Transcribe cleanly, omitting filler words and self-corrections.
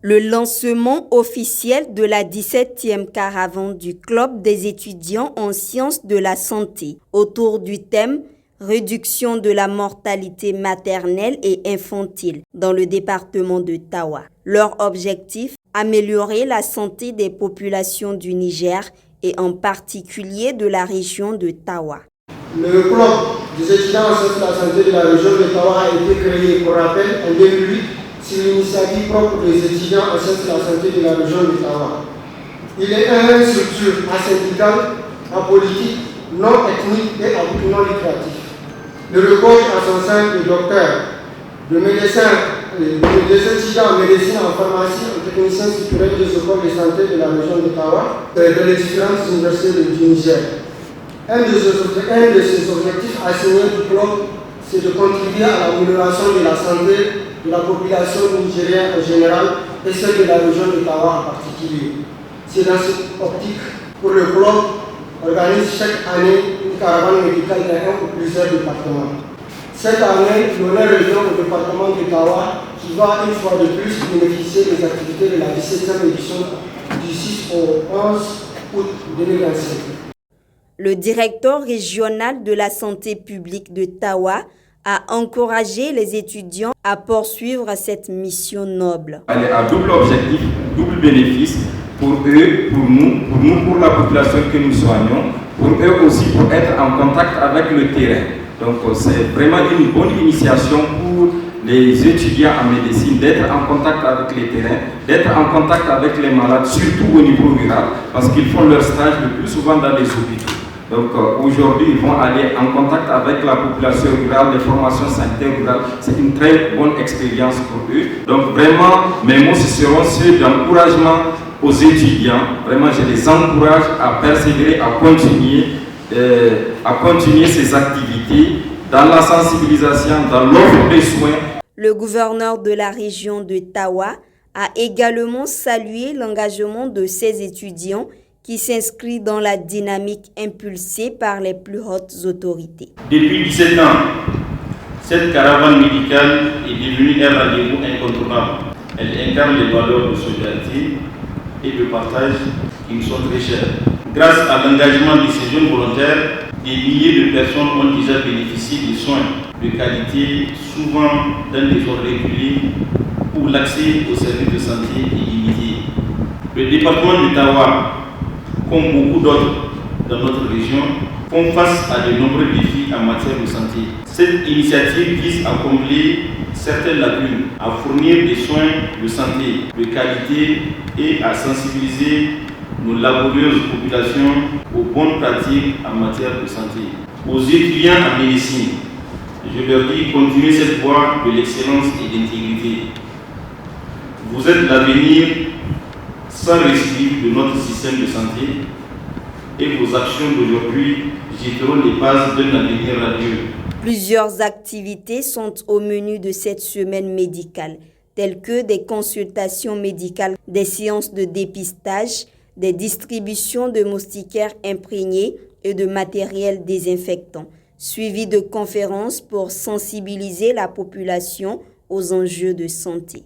Le lancement officiel de la 17e caravane du Club des étudiants en sciences de la santé autour du thème « Réduction de la mortalité maternelle et infantile » dans le département de Tawa. Leur objectif, améliorer la santé des populations du Niger et en particulier de la région de Tawa. Le Club des étudiants en sciences de la santé de la région de Tawa a été créé, pour rappel, en 2008 sur l'initiative propre des étudiants en sciences de la santé de la région de Tawa. Il est une structure asyndicale, apolitique, non ethnique et à but non lucratif. Il regorge en son sein de docteurs, de médecins, des étudiants en médecine, en pharmacie, en techniciens supérieurs des écoles de santé de la région de Tawa et de les différentes universités du Niger. Un de ses objectifs assignés du club, c'est de contribuer à l'amélioration de la santé de la population nigérienne en général et celle de la région de Tawa en particulier. C'est dans cette optique que le club organise chaque année une caravane médicale dans un ou plusieurs départements. Cette année, l'honneur revient au département de Tawa qui va une fois de plus bénéficier des activités de la 17e édition du 6 au 11 août 2025. Le directeur régional de la santé publique de Tawa a encouragé les étudiants à poursuivre cette mission noble. Elle est à double objectif, double bénéfice pour eux, pour nous, pour la population que nous soignons, pour eux aussi pour être en contact avec le terrain. Donc c'est vraiment une bonne initiation pour les étudiants en médecine d'être en contact avec les terrains, d'être en contact avec les malades, surtout au niveau rural, parce qu'ils font leur stage le plus souvent dans les hôpitaux. Donc aujourd'hui, ils vont aller en contact avec la population rurale, les formations sanitaires rurales. C'est une très bonne expérience pour eux. Donc vraiment, mes mots, ce seront ceux d'encouragement aux étudiants. Vraiment, je les encourage à persévérer, à continuer ces activités dans la sensibilisation, dans l'offre des soins. Le gouverneur de la région de Tawa a également salué l'engagement de ses étudiants qui s'inscrit dans la dynamique impulsée par les plus hautes autorités. Depuis 17 ans, cette caravane médicale est devenue un rendez-vous incontournable. Elle incarne les valeurs de solidarité et de partage qui nous sont très chères. Grâce à l'engagement de ces jeunes volontaires, des milliers de personnes ont déjà bénéficié des soins de qualité, souvent dans des zones réguliers, où l'accès aux services de santé est limité. Le département de Tawa, comme beaucoup d'autres dans notre région, font face à de nombreux défis en matière de santé. Cette initiative vise à combler certaines lacunes, à fournir des soins de santé de qualité et à sensibiliser nos laborieuses populations aux bonnes pratiques en matière de santé. Aux étudiants en médecine, je leur dis continuez cette voie de l'excellence et d'intégrité. Vous êtes l'avenir sans récidive de notre système de santé et vos actions d'aujourd'hui jetteront les bases d'un avenir radieux. Plusieurs activités sont au menu de cette semaine médicale, telles que des consultations médicales, des séances de dépistage, des distributions de moustiquaires imprégnés et de matériel désinfectant, suivies de conférences pour sensibiliser la population aux enjeux de santé.